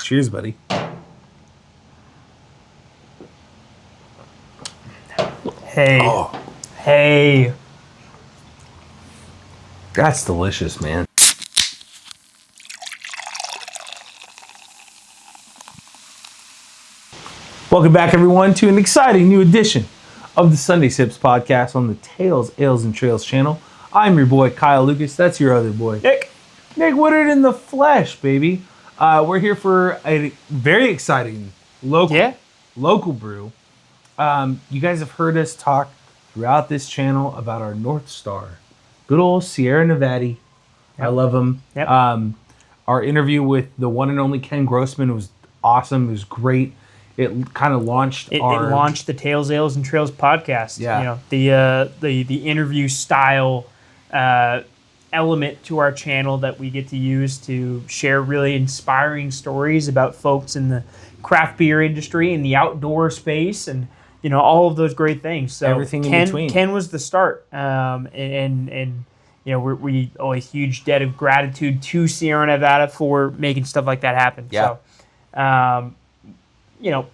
Cheers, buddy. Hey. Oh, Hey. that's delicious, man. Welcome back, everyone, to an exciting new edition of the Sunday Sips podcast on the Tales, Ales, and Trails channel. I'm your boy, Kyle Lucas. That's your other boy, Nick Woodard in the flesh, baby. We're here for a very exciting local brew. You guys have heard us talk throughout this channel about our North Star, good old Sierra Nevada. Yep. I love them. Yep. Our interview with the one and only Ken Grossman was awesome. It was great. It kind of launched It launched the Tales, Ales, and Trails podcast. Yeah. You know, the interview style element to our channel that we get to use to share really inspiring stories about folks in the craft beer industry and the outdoor space and, you know, all of those great things. So everything in between. Ken was the start. And you know, we owe a huge debt of gratitude to Sierra Nevada for making stuff like that happen. Yeah. So, you know,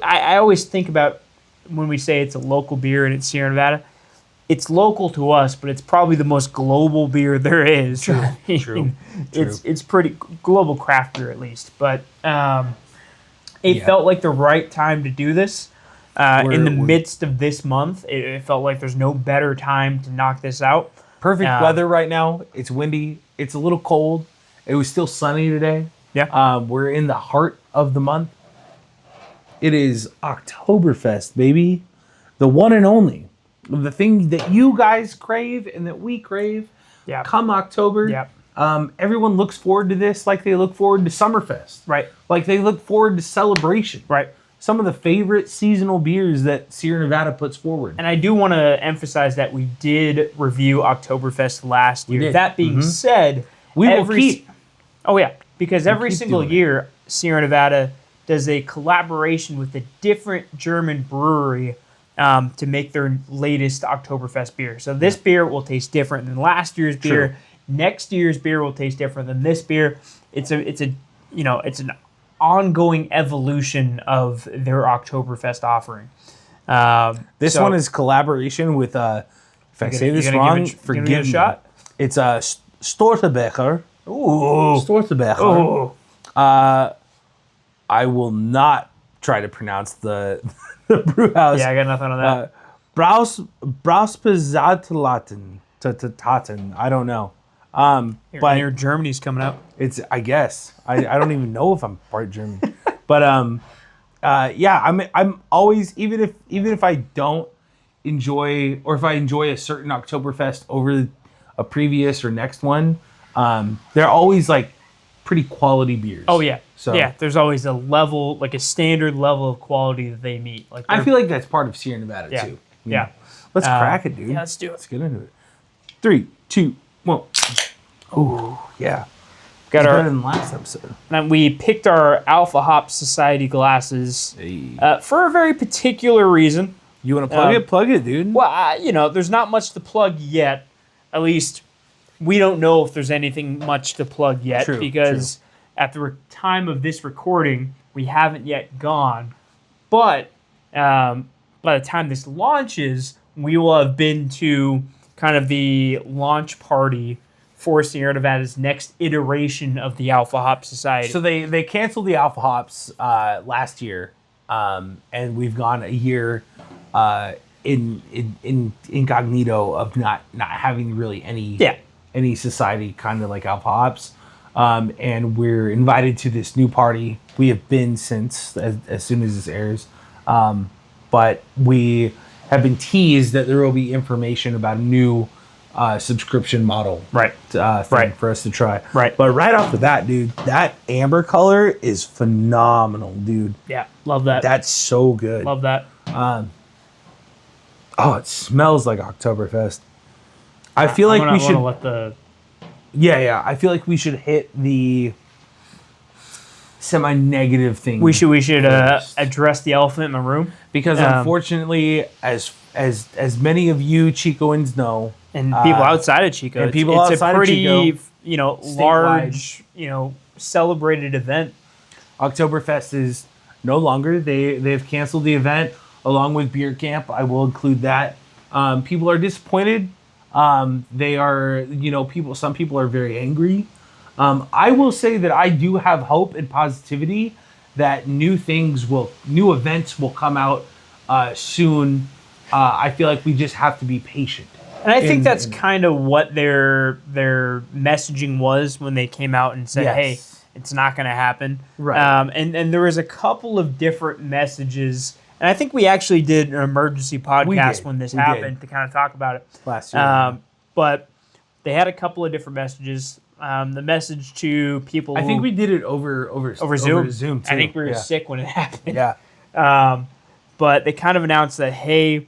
I always think about when we say it's a local beer and it's Sierra Nevada, it's local to us, but it's probably the most global beer there is. True. It's pretty global craft beer at least, but it felt like the right time to do this. In the midst of this month, it felt like there's no better time to knock this out. Perfect weather right now. It's windy. It's a little cold. It was still sunny today. Yeah. We're in the heart of the month. It is Oktoberfest, baby. The one and only. The thing that you guys crave and that we crave. Yeah. Come October. Yeah. Everyone looks forward to this like they look forward to Summerfest. Right. Like they look forward to Celebration. Right. Some of the favorite seasonal beers that Sierra Nevada puts forward. And I do want to emphasize that we did review Oktoberfest last year. That being said, we will keep. Oh yeah, because every single year Sierra Nevada does a collaboration with a different German brewery to make their latest Oktoberfest beer. So this beer will taste different than last year's beer. True. Next year's beer will taste different than this beer. It's an ongoing evolution of their Oktoberfest offering. This one is collaboration with, if I say this wrong, forgive me. A shot? It's a Stortebeker. Ooh. Stortebeker. Ooh. I will not try to pronounce the brew house. Yeah, I got nothing on that. Brauspezatlaten. I don't know. But near Germany's coming up. It's, I guess. I don't even know if I'm part German. But yeah, I'm always, even if I don't enjoy, or if I enjoy a certain Oktoberfest over a previous or next one, they're always like pretty quality beers. Oh yeah. So yeah, there's always a level, like a standard level of quality that they meet. Like I feel like that's part of Sierra Nevada too. Yeah. Let's crack it, dude. Yeah, let's do it. Let's get into it. 3, 2, 1. Oh yeah. Got better than last episode. And we picked our Alpha Hop Society glasses for a very particular reason. You want to plug it? Plug it, dude. Well, you know, there's not much to plug yet. At least we don't know if there's anything much to plug yet because at the time of this recording, we haven't yet gone. But by the time this launches, we will have been to kind of the launch party for Sierra Nevada's next iteration of the Alpha Hop Society. So they canceled the Alpha Hops last year, and we've gone a year in incognito of not having really any society kind of like Alpha Hops, and we're invited to this new party. We have been since as soon as this airs, but we have been teased that there will be information about a new subscription model thing for us to try. Right. But right off the bat, dude, that amber color is phenomenal, dude. Yeah, love that. That's so good. Love that. Oh, it smells like Oktoberfest. I feel like we should let the I feel like we should hit the semi-negative thing. We should address the elephant in the room because unfortunately, as many of you Chicoans know, and people outside of Chico, it's a pretty large, celebrated event. Oktoberfest is no longer. They've canceled the event along with Beer Camp. I will include that. People are disappointed. They are, some people are very angry. I will say that I do have hope and positivity that new events will come out soon. I feel like we just have to be patient. And I think that's kind of what their messaging was when they came out and said, "Hey, it's not going to happen." Right. And there was a couple of different messages, and I think we actually did an emergency podcast when this happened to kind of talk about it last year. But they had a couple of different messages. The message to people. I think we did it over Zoom too. I think we were sick when it happened. Yeah. But they kind of announced that, hey.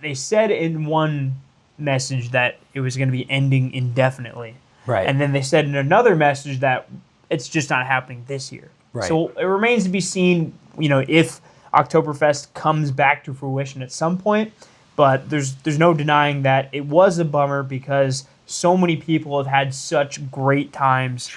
They said in one message that it was going to be ending indefinitely. Right. And then they said in another message that it's just not happening this year. Right. So it remains to be seen, if Oktoberfest comes back to fruition at some point. But there's no denying that it was a bummer because so many people have had such great times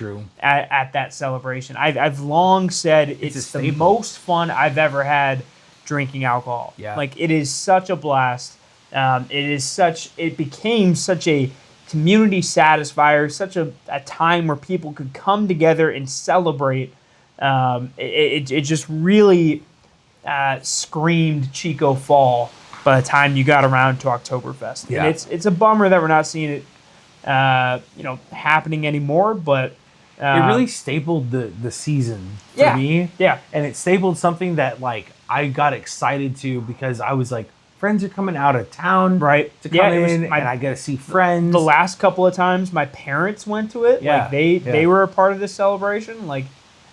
at that celebration. I've long said it's the most fun I've ever had drinking alcohol. Yeah. Like, it is such a blast. It became such a community satisfier, such a time where people could come together and celebrate. It just really screamed Chico Fall by the time you got around to Oktoberfest. Yeah. And it's a bummer that we're not seeing it happening anymore, but it really stapled the season for me. Yeah. And it stapled something that I got excited to because I was like, friends are coming out of town to come in and I get to see friends. The last couple of times my parents went to it, they were a part of this celebration.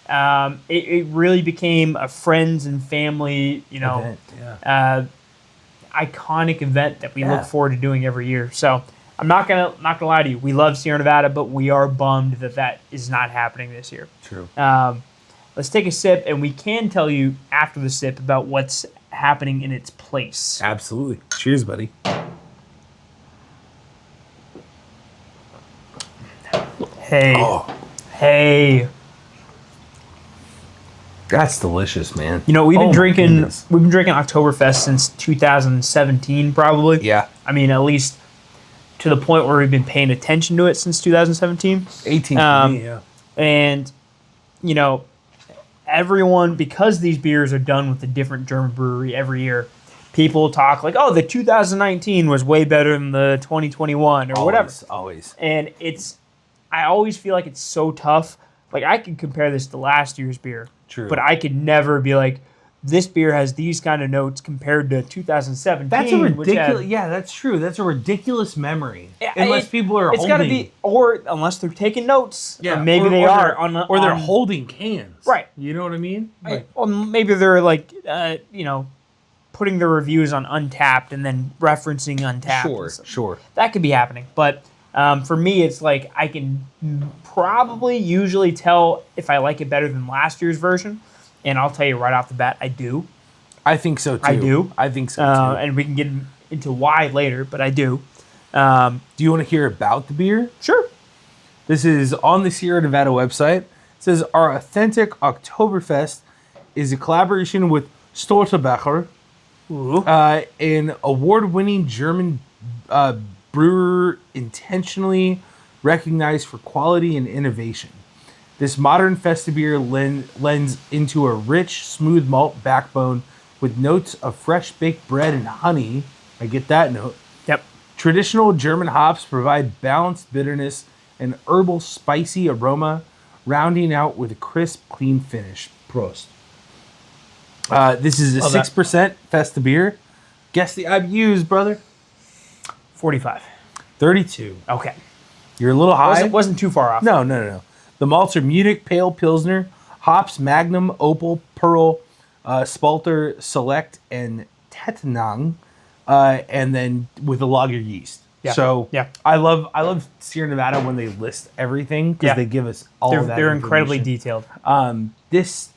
It really became a friends and family, event. iconic event that we look forward to doing every year. So I'm not gonna lie to you. We love Sierra Nevada, but we are bummed that is not happening this year. True. Let's take a sip, and we can tell you after the sip about what's happening in its place. Absolutely. Cheers, buddy. Hey. That's delicious, man. We've been drinking Oktoberfest since 2017, probably. Yeah. I mean, at least to the point where we've been paying attention to it since 2017. 18 for me, yeah. And, everyone, because these beers are done with a different German brewery every year, people talk like, oh, the 2019 was way better than the 2021 or whatever. Always. And I always feel like it's so tough. Like, I could compare this to last year's beer. True. But I could never be like, this beer has these kind of notes compared to 2017. That's a ridiculous. That's true. That's a ridiculous memory. Unless people are holding. Got to be, or unless they're taking notes. Yeah. Or maybe they are. Or they're holding cans. Right. You know what I mean? Or maybe they're putting their reviews on Untapped and then referencing Untapped. Sure. That could be happening. But for me, it's like I can probably usually tell if I like it better than last year's version. And I'll tell you right off the bat, I do. I think so, too. I think so, too. And we can get into why later, but I do. Do you want to hear about the beer? Sure. This is on the Sierra Nevada website. It says, our authentic Oktoberfest is a collaboration with Stolterbecher, an award-winning German brewer intentionally recognized for quality and innovation. This modern Festbier lends into a rich, smooth malt backbone with notes of fresh baked bread and honey. I get that note. Yep. Traditional German hops provide balanced bitterness and herbal spicy aroma, rounding out with a crisp, clean finish. Prost. This is a 6% Festbier. Guess the IBUs, brother. 45. 32. Okay. You're a little high. Wasn't too far off. No. The malts are Munich Pale Pilsner, hops Magnum, Opal, Pearl, Spalter, Select, and Tetanang, and then with a lager yeast. Yeah. So I love Sierra Nevada when they list everything because they give us all of that. They're incredibly detailed. This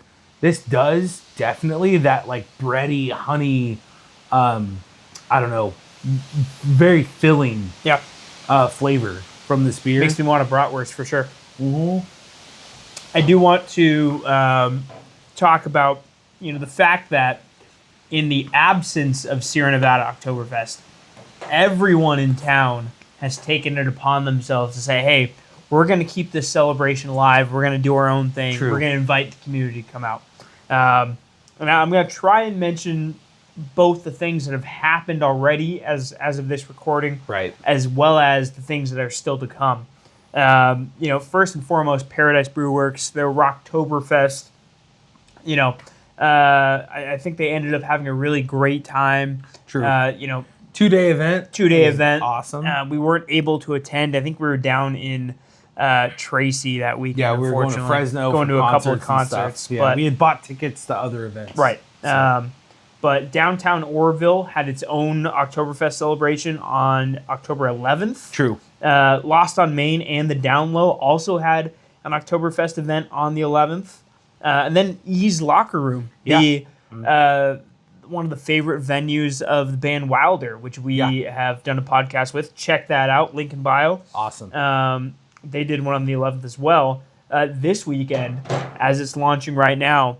does definitely that like bready honey. I don't know, very filling. Flavor from this beer. Makes me want a bratwurst for sure. Mm-hmm. I do want to talk about, the fact that in the absence of Sierra Nevada Oktoberfest, everyone in town has taken it upon themselves to say, hey, we're going to keep this celebration alive. We're going to do our own thing. True. We're going to invite the community to come out. And I'm going to try and mention both the things that have happened already as of this recording, right, as well as the things that are still to come. First and foremost, Paradise Brew Works, their Rocktoberfest. I think they ended up having a really great time. True. 2-day event. 2-day event. Awesome. We weren't able to attend. I think we were down in Tracy that weekend. Yeah, we were going to Fresno, going to a couple of concerts. Yeah, but we had bought tickets to other events. Right. So. But downtown Orrville had its own Oktoberfest celebration on October 11th. True. Lost on Main and the Down Low also had an Oktoberfest event on the 11th. And then E's Locker Room, one of the favorite venues of the band Wilder, which we have done a podcast with. Check that out, link in bio. Awesome. They did one on the 11th as well. This weekend, as it's launching right now,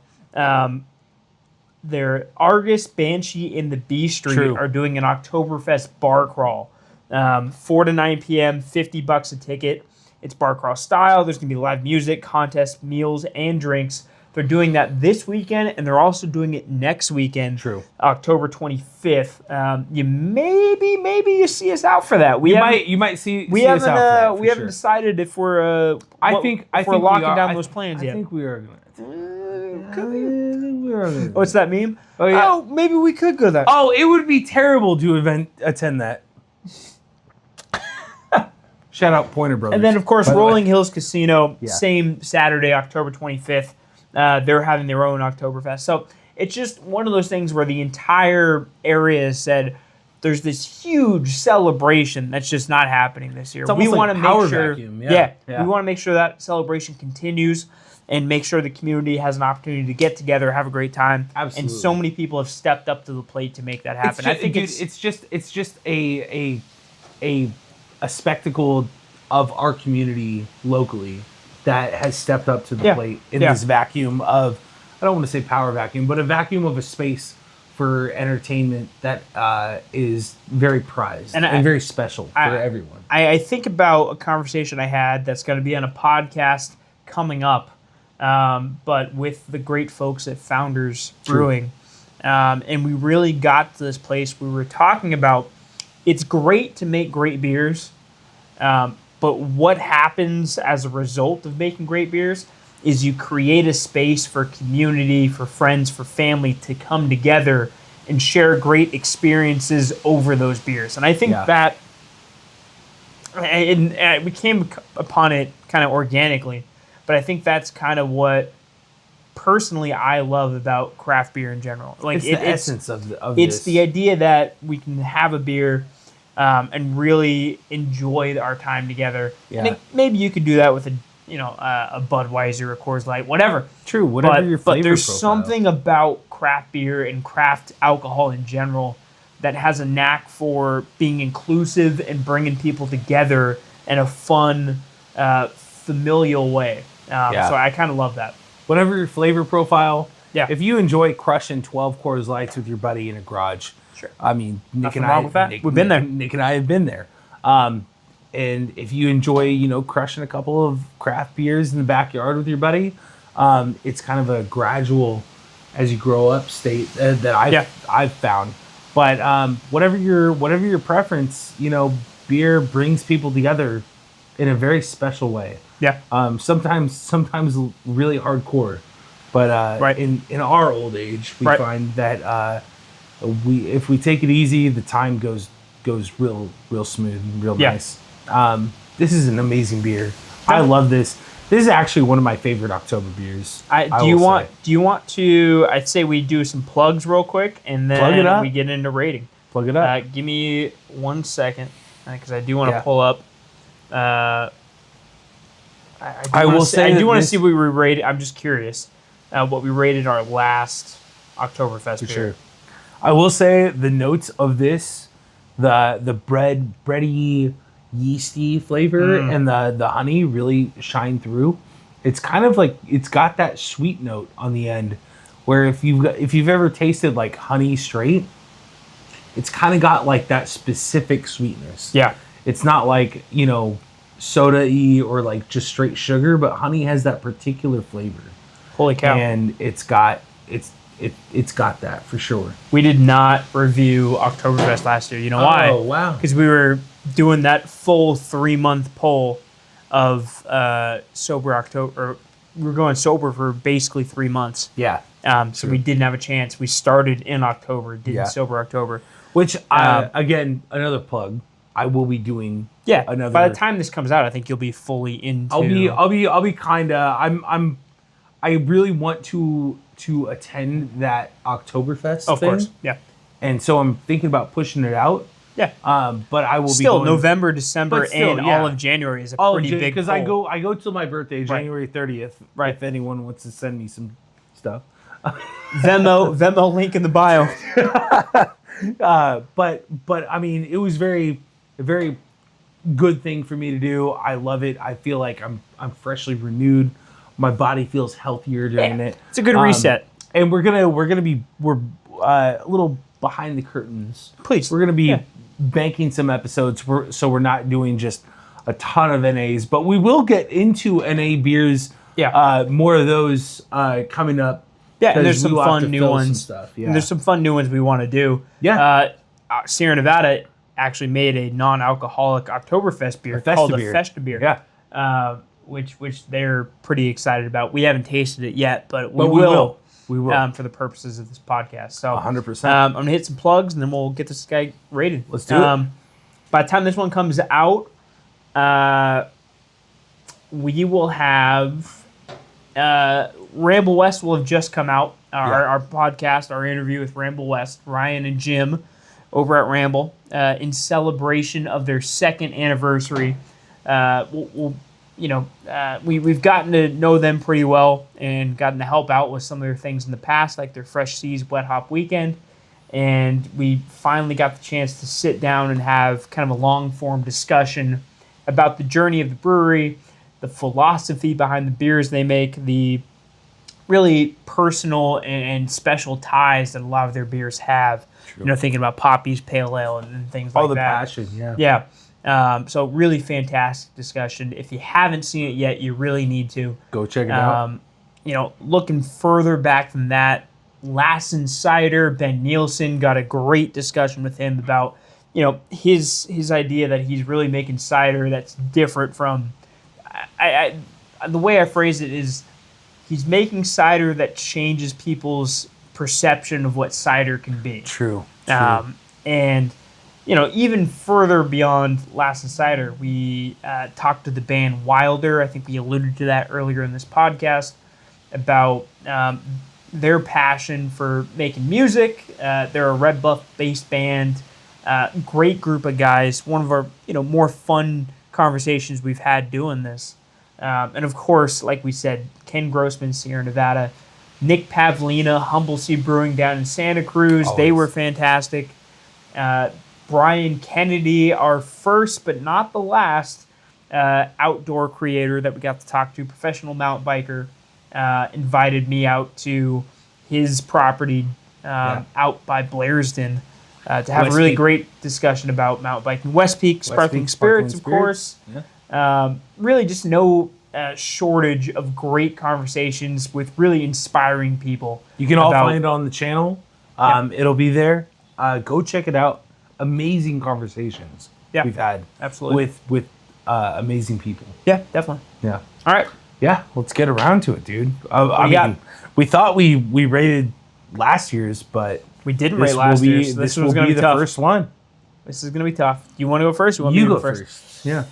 their Argus, Banshee, and the B Street are doing an Oktoberfest bar crawl. 4 to 9 p.m., $50 a ticket. It's bar crawl style. There's going to be live music, contests, meals, and drinks. They're doing that this weekend, and they're also doing it next weekend, October 25th. You maybe you see us out for that. We might see us out for that. We haven't decided if we're locking down those plans yet. I think we are going to. What's that meme? Oh, yeah. Oh, maybe we could go there. Oh, it would be terrible to attend that. Shout out Pointer Brothers. And then, of course, Rolling Hills Casino, same Saturday, October 25th. They're having their own Oktoberfest. So it's just one of those things where the entire area said there's this huge celebration that's just not happening this year. We want to make sure, we want to make sure that celebration continues and make sure the community has an opportunity to get together, have a great time. Absolutely. And so many people have stepped up to the plate to make that happen. I think it's just a spectacle of our community locally that has stepped up to the plate in this vacuum of, I don't want to say power vacuum, but a vacuum of a space for entertainment that is very prized and very special for everyone. I think about a conversation I had that's going to be on a podcast coming up, but with the great folks at Founders Brewing. And we really got to this place where we were talking about, it's great to make great beers, but what happens as a result of making great beers is you create a space for community, for friends, for family to come together and share great experiences over those beers. And I think that, and we came upon it kind of organically, but I think that's kind of what personally I love about craft beer in general. Like it's the essence of it's this. the idea that we can have a beer and really enjoy our time together. Yeah. And maybe you could do that with a Budweiser, a Coors Light, whatever. True, whatever your flavor But there's profile. something about craft beer and craft alcohol in general that has a knack for being inclusive and bringing people together in a fun, familial way. So I kind of love that. Whatever your flavor profile, if you enjoy crushing 12 Coors Lights with your buddy in a garage, sure. I mean, Nick Nothing and wrong with that. We've been there. Nick and I have been there. And if you enjoy, crushing a couple of craft beers in the backyard with your buddy, it's kind of a gradual, as you grow up, state that I've found. But whatever your preference, beer brings people together in a very special way. Yeah. Sometimes really hardcore, but in our old age, we find that if we take it easy, the time goes real smooth and real nice. This is an amazing beer. I love this. This is actually one of my favorite October beers. Do you want to? I'd say we do some plugs real quick, and then we get into rating. Plug it up. Give me 1 second, because I do want to pull up. I do want to see what we rated. I'm just curious what we rated our last Oktoberfest beer. Sure. I will say the notes of this, the bready, yeasty flavor and the honey really shine through. It's kind of like it's got that sweet note on the end, where if you've ever tasted like honey straight, it's kind of got like that specific sweetness. Yeah. It's not like, soda-y or like just straight sugar, but honey has that particular flavor. Holy cow. And it's got that for sure. We did not review Oktoberfest last year. You know why? Oh, wow. Because we were doing that full 3-month poll of sober October. We were going sober for basically 3 months. Yeah. So we didn't have a chance. We started in October, did sober October. Which, again, another plug. I will be doing. Yeah. Another. By the time this comes out, I think you'll be fully into. I'll be kind of. I really want to attend that Oktoberfest thing. Of course. Yeah. And so I'm thinking about pushing it out. Yeah. But I will still be going, November, December, and all of January is a pretty big. Because I go till my birthday, January 30th. Right. If anyone wants to send me some stuff. Venmo link in the bio. But I mean, it was a very good thing for me to do. I love it. I feel like I'm freshly renewed. My body feels healthier during it. It's a good reset. And we're a little behind the curtains. Please. We're gonna be banking some episodes, so we're not doing just a ton of NAs, but we will get into NA beers. Yeah. More of those coming up. Yeah, and there's some fun new ones. Stuff. Yeah. And there's some fun new ones we want to do. Yeah. Sierra Nevada actually made a non-alcoholic Oktoberfest beer called a Festbier. Yeah. Which they're pretty excited about. We haven't tasted it yet, but we will. We will. For the purposes of this podcast. So 100%. I'm going to hit some plugs, and then we'll get this guy rated. Let's do it. By the time this one comes out, we will have... Ramble West will have just come out. Our podcast, our interview with Ramble West, Ryan and Jim over at Ramble, in celebration of their 2nd anniversary. We've gotten to know them pretty well and gotten to help out with some of their things in the past, like their Fresh Seas Wet Hop Weekend. And we finally got the chance to sit down and have kind of a long-form discussion about the journey of the brewery, the philosophy behind the beers they make, the really personal and special ties that a lot of their beers have. True. Thinking about Poppy's Pale Ale and things like that. All the passion, yeah. Yeah. So really fantastic discussion. If you haven't seen it yet, you really need to. Go check it out. Looking further back than that, Lassen Cider, Ben Nielsen, got a great discussion with him about, his idea that he's really making cider that's different from... the way I phrase it is he's making cider that changes people's perception of what cider can be. True. And even further beyond Lassen Cider, we talked to the band Wilder. I think we alluded to that earlier in this podcast about their passion for making music. They're a Red Buff-based band. Great group of guys. One of our more fun conversations we've had doing this. And of course, like we said, Ken Grossman, Sierra Nevada, Nick Pavlina, Humble Sea Brewing down in Santa Cruz. Always. They were fantastic. Brian Kennedy, our first but not the last outdoor creator that we got to talk to, professional mountain biker, invited me out to his property out by Blairsden to have a really great discussion about mountain biking. West Peak Sparkling Spirits, of course. Yeah. Really just no shortage of great conversations with really inspiring people. You can all find it on the channel. It'll be there. Go check it out. Amazing conversations we've had. Absolutely. With amazing people. Yeah, definitely. Yeah. All right. Yeah, let's get around to it, dude. We thought we rated last year's, but we didn't rate last year's. This will be the first one. This is going to be tough. Do you want to go first? Or you want me to go first? Yeah.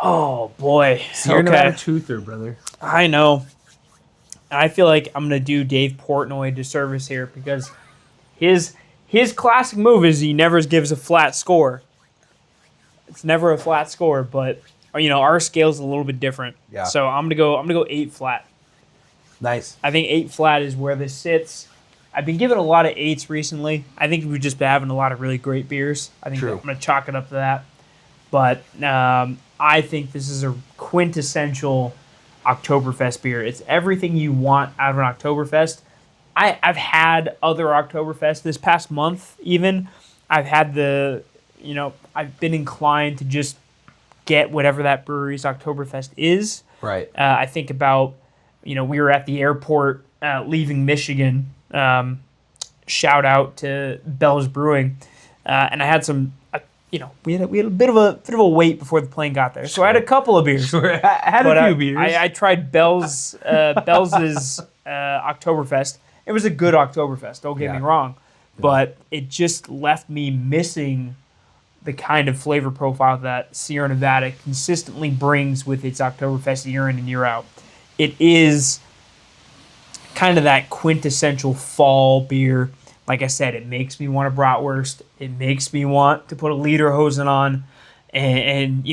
Oh, boy. You're not a truther, brother. I know. I feel like I'm going to do Dave Portnoy a disservice here because his classic move is he never gives a flat score. It's never a flat score, but our scale's a little bit different. Yeah. So I'm gonna go 8 flat. Nice. I think 8 flat is where this sits. I've been giving a lot of 8s recently. I think we've just been having a lot of really great beers. I think I'm gonna chalk it up to that. But I think this is a quintessential Oktoberfest beer. It's everything you want out of an Oktoberfest. I've had other Oktoberfest this past month even. I've had I've been inclined to just get whatever that brewery's Oktoberfest is. Right. I think about, we were at the airport leaving Michigan. Shout out to Bell's Brewing. And I had some, we had a bit of a wait before the plane got there. So I had a couple of beers. Sure. I had a few beers. I tried Bell's Oktoberfest. It was a good Oktoberfest, don't get me wrong. But it just left me missing the kind of flavor profile that Sierra Nevada consistently brings with its Oktoberfest year in and year out. It is kind of that quintessential fall beer. Like I said, it makes me want a bratwurst. It makes me want to put a lederhosen on and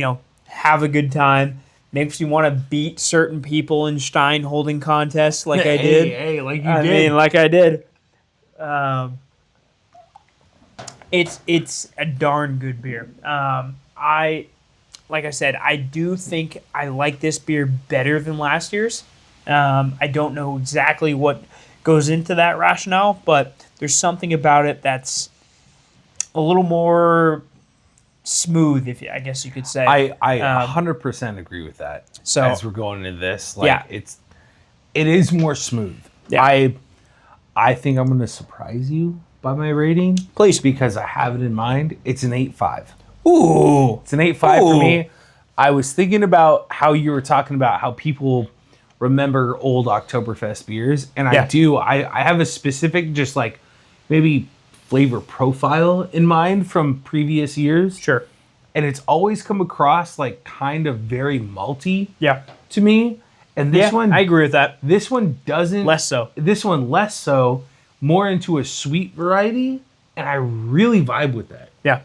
have a good time. Makes me want to beat certain people in Stein holding contests like I did. Hey, like you did. I mean, like I did. It's a darn good beer. Like I said, I do think I like this beer better than last year's. I don't know exactly what goes into that rationale, but there's something about it that's a little more smooth, I guess you could say. I 100% agree with that. So as we're going into this, it is more smooth. Yeah. I think I'm going to surprise you by my rating, please, because I have it in mind. It's an 8.5. Ooh, it's an 8.5 for me. I was thinking about how you were talking about how people remember old Oktoberfest beers, and I do. I have a specific, just like maybe flavor profile in mind from previous years. Sure. And it's always come across like kind of very malty. Yeah. To me. And this one, I agree with that. This one doesn't. Less so. This one less so. More into a sweet variety, and I really vibe with that. Yeah.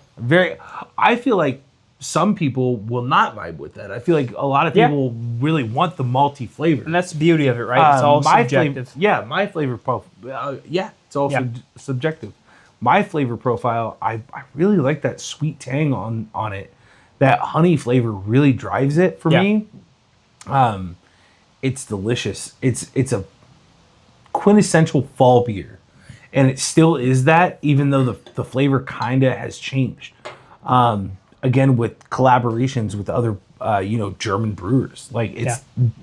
I feel like some people will not vibe with that. I feel like a lot of people really want the malty flavor. And that's the beauty of it, right? It's all subjective. My flavor profile. It's also subjective. My flavor profile, I really like that sweet tang on it. That honey flavor really drives it for me. It's delicious. It's a quintessential fall beer. And it still is that, even though the flavor kind of has changed. Again, with collaborations with other, German brewers. Like,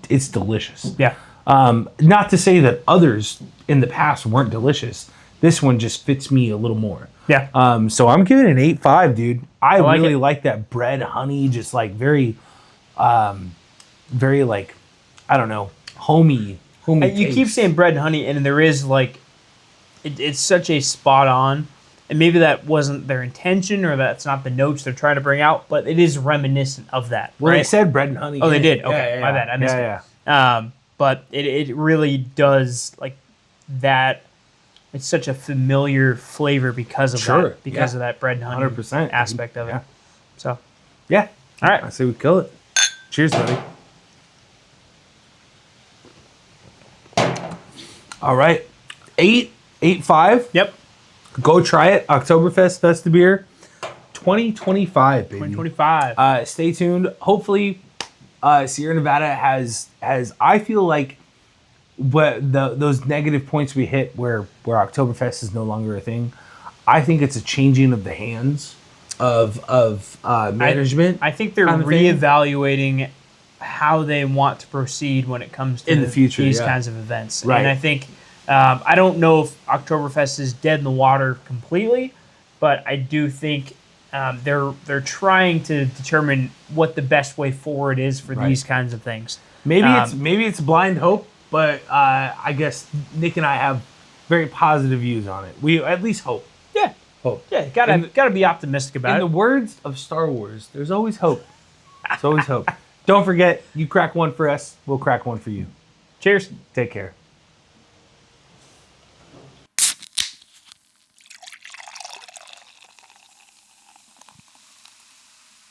it's delicious. Yeah. Not to say that others in the past weren't delicious. This one just fits me a little more. Yeah. So I'm giving it an 8.5, dude. I really it. like that bread, honey, just like very like, I don't know, homey You taste. keep saying bread and honey, and there is like, it's such a spot on, and maybe that wasn't their intention, or that's not the notes they're trying to bring out, but it is reminiscent of that. Well, right? they said bread and honey. Oh, they did? Okay, my bad. I missed it. But it really does, like, that. It's such a familiar flavor because of that. Because of that bread and honey 100% aspect of it. So. Yeah. All right. I say we kill it. Cheers, buddy. All right. 8.5. Yep. Go try it. Oktoberfest Festbier 2025, baby. 2025. Stay tuned. Hopefully, Sierra Nevada has I feel like those negative points we hit where Oktoberfest is no longer a thing. I think it's a changing of the hands of management. I think they're reevaluating how they want to proceed when it comes to in the future, these kinds of events. Right. And I think I don't know if Oktoberfest is dead in the water completely, but I do think they're trying to determine what the best way forward is for these kinds of things. Maybe it's blind hope, but I guess Nick and I have very positive views on it. We at least hope. Yeah, hope. Yeah, gotta be optimistic about it. In the words of Star Wars, there's always hope. There's always hope. Don't forget, you crack one for us, we'll crack one for you. Cheers. Take care.